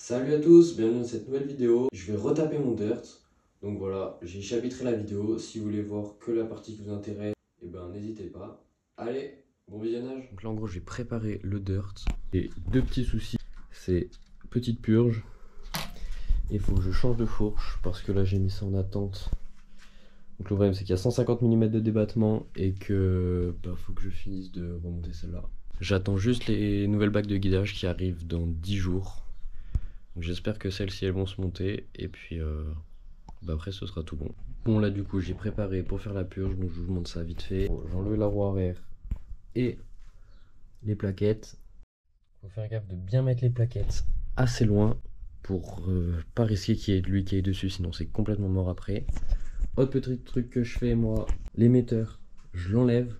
Salut à tous, bienvenue dans cette nouvelle vidéo. Je vais retaper mon dirt. Donc voilà, j'ai chapitré la vidéo. Si vous voulez voir que la partie qui vous intéresse, et ben n'hésitez pas. Allez, bon visionnage. Donc là en gros j'ai préparé le dirt. Et deux petits soucis, c'est petite purge. Et il faut que je change de fourche parce que là j'ai mis ça en attente. Donc le problème c'est qu'il y a 150 mm de débattement et que faut que je finisse de remonter celle-là. J'attends juste les nouvelles bagues de guidage qui arrivent dans 10 jours. J'espère que celles-ci elles vont se monter et puis après ce sera tout bon. Bon là du coup j'ai préparé pour faire la purge, donc je vous montre ça vite fait. J'enlève la roue arrière et les plaquettes. Faut faire gaffe de bien mettre les plaquettes assez loin pour pas risquer qu'il y ait de l'huile qui aille dessus, sinon c'est complètement mort après. Autre petit truc que je fais moi, l'émetteur, je l'enlève,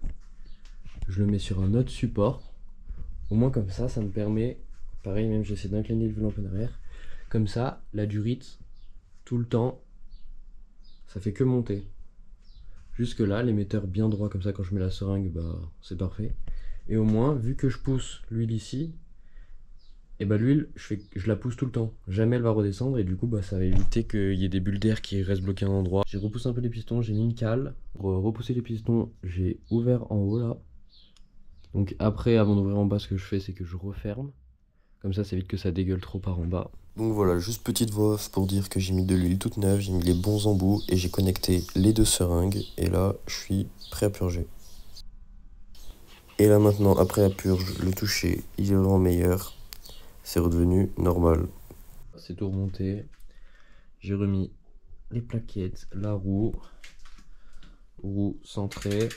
je le mets sur un autre support. Au moins comme ça me permet, pareil même j'essaie d'incliner le volant en arrière. Comme ça, la durite, tout le temps, ça fait que monter. Jusque là, l'émetteur bien droit, comme ça quand je mets la seringue, c'est parfait. Et au moins, vu que je pousse l'huile ici, et l'huile, je la pousse tout le temps. Jamais elle va redescendre et du coup, ça va éviter qu'il y ait des bulles d'air qui restent bloquées à un endroit. J'ai repoussé un peu les pistons, j'ai mis une cale. Pour repousser les pistons, j'ai ouvert en haut là. Donc après, avant d'ouvrir en bas, ce que je fais, c'est que je referme. Comme ça évite que ça dégueule trop par en bas. Donc voilà, juste petite voix off pour dire que j'ai mis de l'huile toute neuve, j'ai mis les bons embouts et j'ai connecté les deux seringues. Et là, je suis prêt à purger. Et là maintenant, après la purge, le toucher, il est vraiment meilleur. C'est redevenu normal. C'est tout remonté. J'ai remis les plaquettes, la roue centrée,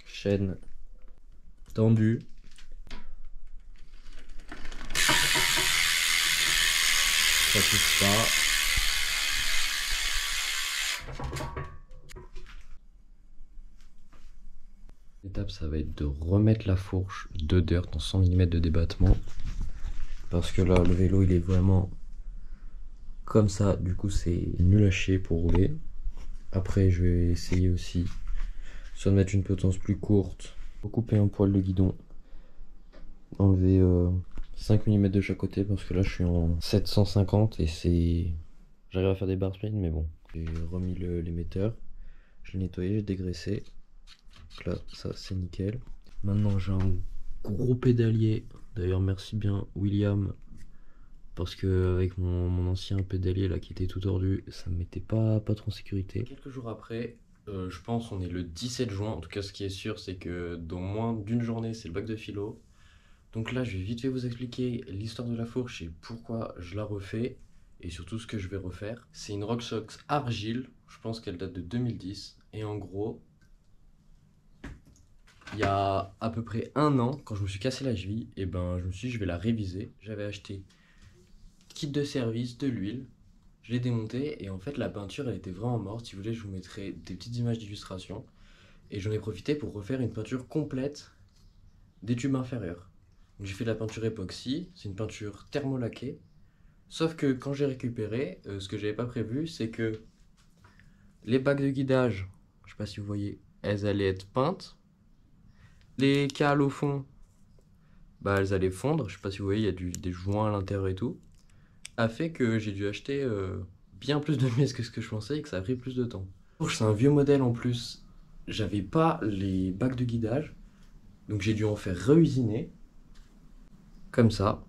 chaîne tendue. Ça touche pas. L'étape ça va être de remettre la fourche de dirt en 100 mm de débattement. Parce que là le vélo il est vraiment comme ça, du coup c'est nul à chier pour rouler. Après je vais essayer aussi soit de mettre une potence plus courte, couper un poil de guidon, enlever 5 mm de chaque côté parce que là je suis en 750 et c'est... J'arrive à faire des bar spin mais bon. J'ai remis l'émetteur, je l'ai nettoyé, j'ai dégraissé. Donc là ça c'est nickel. Maintenant j'ai un gros pédalier, d'ailleurs merci bien William, parce que avec mon ancien pédalier là qui était tout tordu, ça me mettait pas trop en sécurité. Quelques jours après, je pense on est le 17 juin, en tout cas ce qui est sûr c'est que dans moins d'une journée c'est le bac de philo. Donc là je vais vite fait vous expliquer l'histoire de la fourche et pourquoi je la refais et surtout ce que je vais refaire. C'est une RockShox argile, je pense qu'elle date de 2010 et en gros il y a à peu près un an, quand je me suis cassé la cheville, et je me suis dit je vais la réviser. J'avais acheté kit de service, de l'huile, je l'ai démonté et en fait la peinture elle était vraiment morte. Si vous voulez je vous mettrai des petites images d'illustration. Et j'en ai profité pour refaire une peinture complète des tubes inférieurs. J'ai fait de la peinture époxy, c'est une peinture thermolaquée. Sauf que quand j'ai récupéré, ce que j'avais pas prévu c'est que les bagues de guidage, je sais pas si vous voyez, elles allaient être peintes. Les cales au fond, elles allaient fondre, je sais pas si vous voyez, il y a des joints à l'intérieur et tout. A fait que j'ai dû acheter bien plus de pièces que ce que je pensais et que ça a pris plus de temps. C'est un vieux modèle en plus, j'avais pas les bagues de guidage, donc j'ai dû en faire reusiner, comme ça.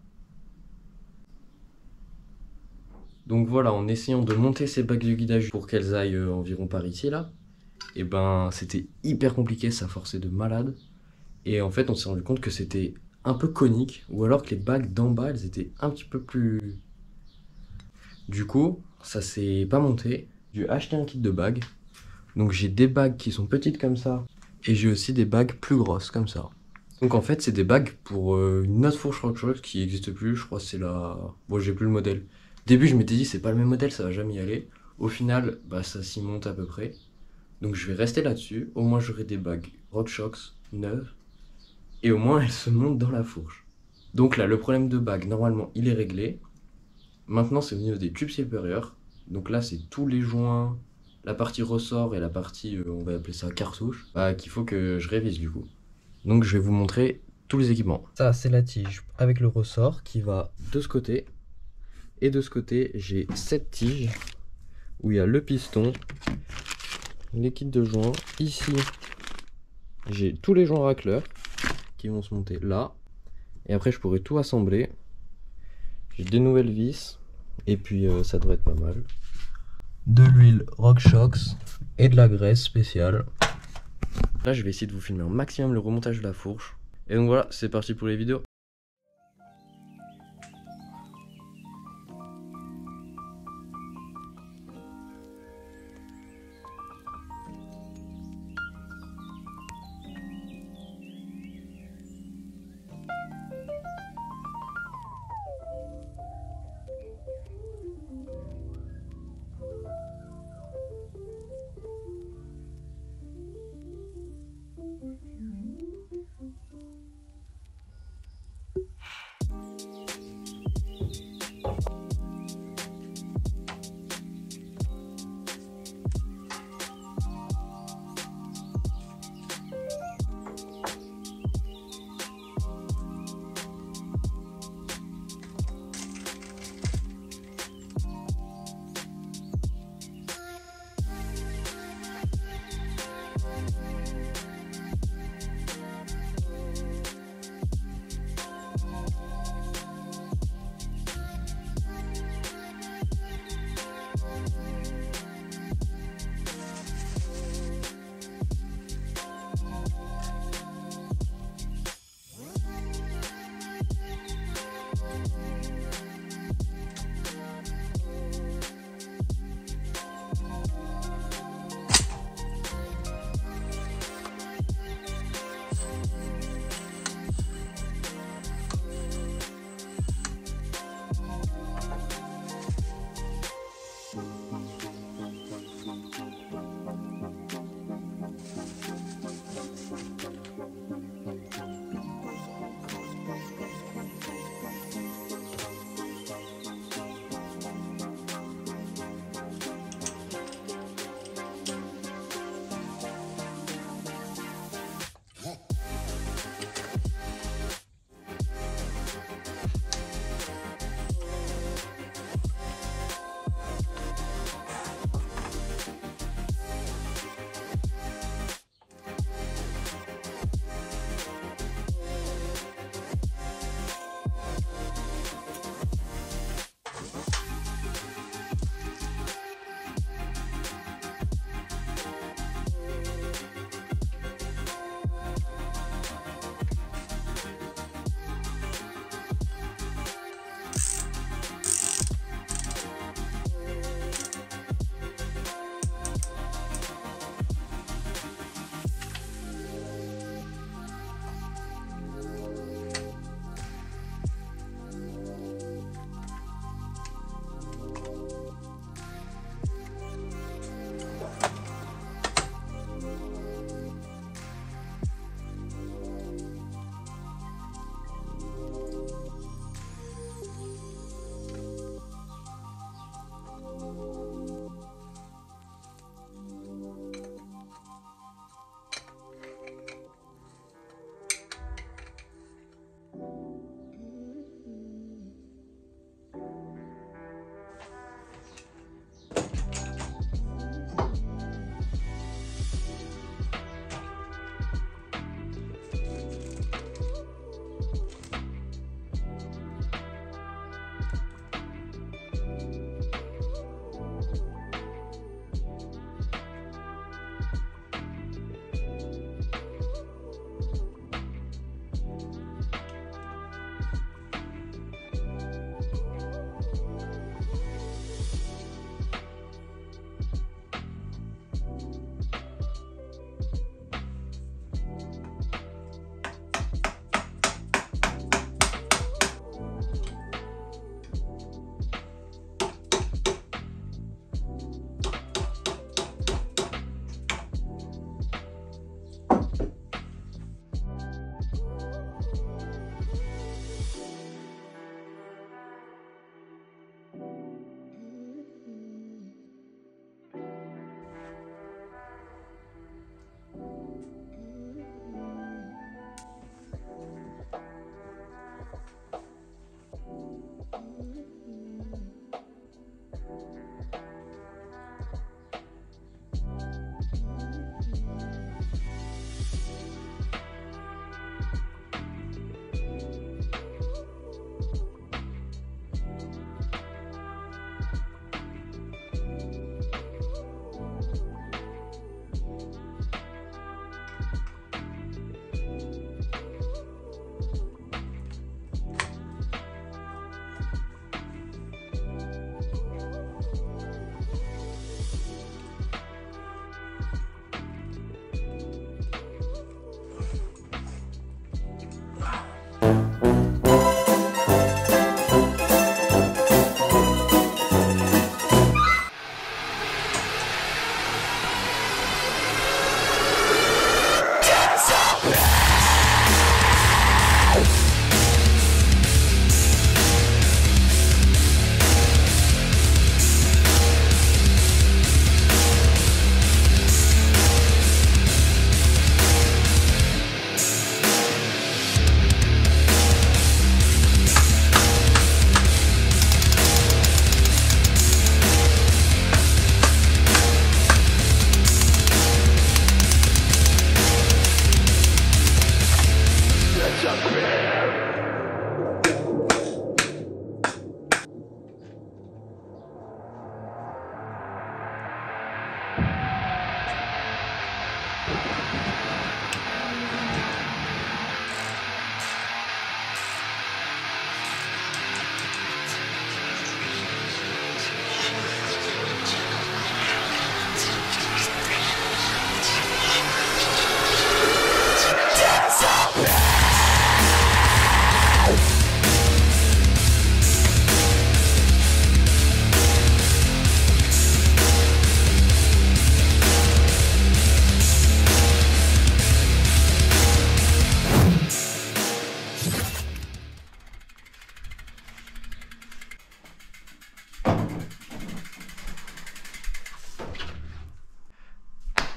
Donc voilà, en essayant de monter ces bagues de guidage pour qu'elles aillent environ par ici là, et c'était hyper compliqué, ça forçait de malade. Et en fait on s'est rendu compte que c'était un peu conique, ou alors que les bagues d'en bas elles étaient un petit peu plus... Du coup ça s'est pas monté, j'ai dû acheter un kit de bagues. Donc j'ai des bagues qui sont petites comme ça, et j'ai aussi des bagues plus grosses comme ça. Donc en fait c'est des bagues pour une autre fourche RockShox qui n'existe plus, je crois que c'est la... Bon j'ai plus le modèle. Au début je m'étais dit c'est pas le même modèle, ça va jamais y aller. Au final ça s'y monte à peu près. Donc je vais rester là-dessus, au moins j'aurai des bagues RockShox neuves. Et au moins elles se montent dans la fourche. Donc là le problème de bague normalement il est réglé. Maintenant c'est au niveau des tubes supérieurs. Donc là c'est tous les joints, la partie ressort et la partie on va appeler ça cartouche, qu'il faut que je révise du coup. Donc je vais vous montrer tous les équipements. Ça c'est la tige avec le ressort qui va de ce côté Et de ce côté, j'ai 7 tiges où il y a le piston, les kits de joints. Ici, j'ai tous les joints racleurs qui vont se monter là. Et après, je pourrai tout assembler. J'ai des nouvelles vis. Et puis, ça devrait être pas mal. De l'huile RockShox et de la graisse spéciale. Là, je vais essayer de vous filmer un maximum le remontage de la fourche. Et donc voilà, c'est parti pour les vidéos.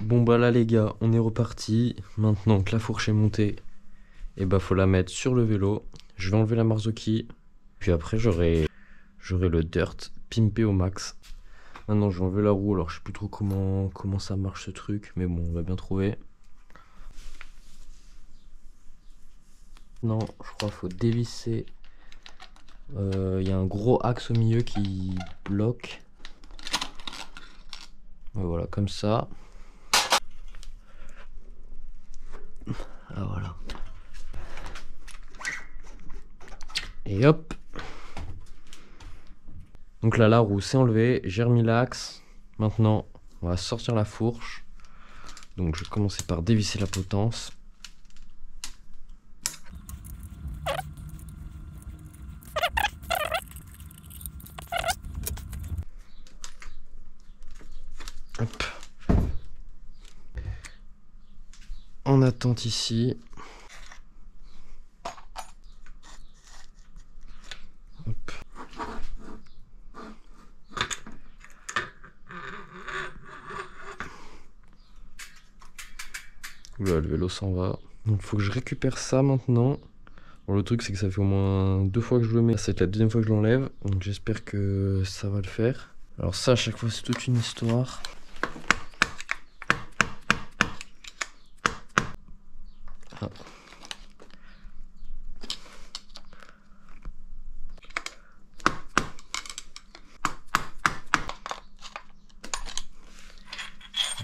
Bon bah là les gars, on est reparti. Maintenant que la fourche est montée, et bah faut la mettre sur le vélo. Je vais enlever la Marzocchi. Puis après j'aurai le dirt pimpé au max. Maintenant je vais enlever la roue, alors je sais plus trop comment ça marche ce truc, mais bon on va bien trouver. Non, je crois qu'il faut dévisser. Il y a un gros axe au milieu qui bloque. Et voilà, comme ça. Ah voilà. Et hop. Donc là, la roue s'est enlevée, j'ai remis l'axe. Maintenant, on va sortir la fourche. Donc je vais commencer par dévisser la potence. Hop. En attente ici. Hop. Oula, le vélo s'en va. Donc il faut que je récupère ça maintenant. Bon, le truc c'est que ça fait au moins 2 fois que je le mets. C'est la deuxième fois que je l'enlève. Donc j'espère que ça va le faire. Alors ça à chaque fois c'est toute une histoire. Ah.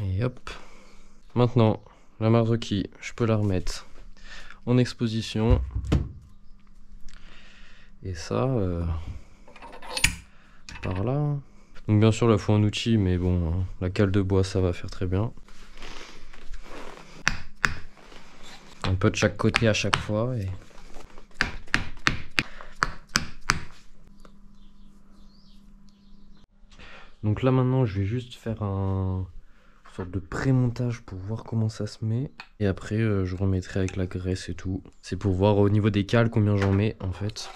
Et hop. Maintenant, la Marzocchi, je peux la remettre en exposition. Et ça, par là. Donc bien sûr, là, il faut un outil, mais bon, hein, la cale de bois, ça va faire très bien. Un peu de chaque côté à chaque fois. Et... Donc là, maintenant, je vais juste faire une sorte de pré-montage pour voir comment ça se met. Et après, je remettrai avec la graisse et tout. C'est pour voir au niveau des cales combien j'en mets, en fait.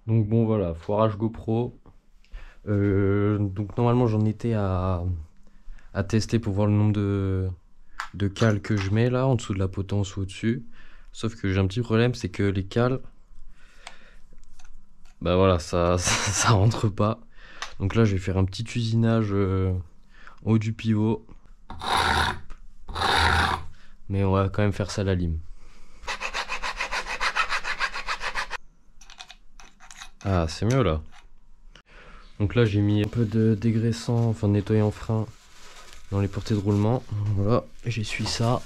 Donc bon voilà, foirage GoPro. Donc normalement j'en étais à tester pour voir le nombre de cales que je mets là, en dessous de la potence ou au-dessus. Sauf que j'ai un petit problème, c'est que les cales, bah voilà, ça rentre pas. Donc là je vais faire un petit usinage en haut du pivot. Mais on va quand même faire ça à la lime. Ah, c'est mieux là. Donc là j'ai mis un peu de dégraissant, enfin de nettoyant frein dans les portées de roulement. Voilà, j'essuie ça.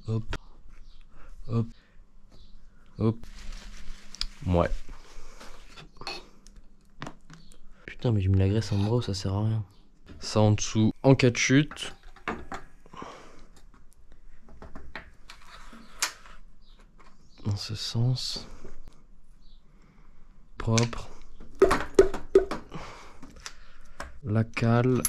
Hop, hop, hop. Ouais. Putain, mais j'ai mis la graisse en bras, ça sert à rien. Ça en dessous, en cas de chute. Dans ce sens. Propre. La cale.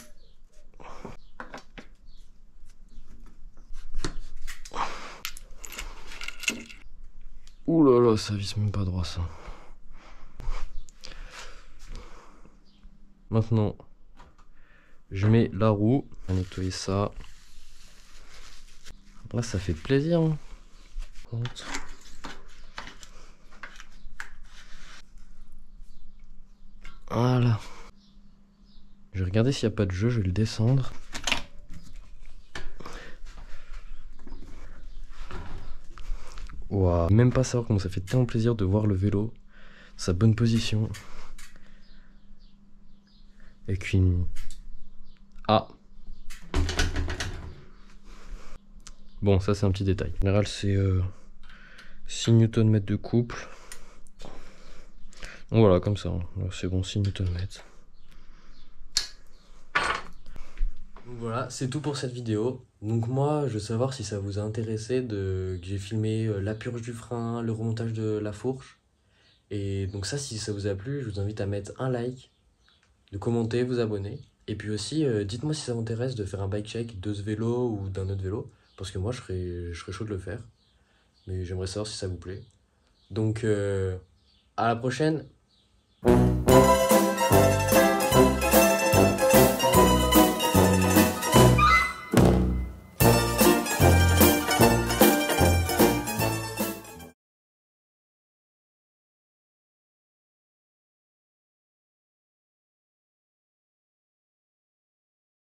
Ouh là là, ça visse même pas droit ça. Maintenant, je mets la roue. On va nettoyer ça. Là, ça fait plaisir. Hein. Voilà. Je vais regarder s'il n'y a pas de jeu, je vais le descendre. Waouh. Même pas savoir comment ça fait tellement plaisir de voir le vélo, sa bonne position. Avec une... Ah. Bon, ça c'est un petit détail. En général, c'est 6 Nm de couple. Donc voilà, comme ça. C'est bon, 6 Nm. Donc voilà, c'est tout pour cette vidéo. Donc moi, je veux savoir si ça vous a intéressé que j'ai filmé la purge du frein, le remontage de la fourche. Et donc ça, si ça vous a plu, je vous invite à mettre un like, de commenter, vous abonner. Et puis aussi, dites-moi si ça vous intéresse de faire un bike check de ce vélo ou d'un autre vélo. Parce que moi, je serais chaud de le faire. Mais j'aimerais savoir si ça vous plaît. Donc, à la prochaine!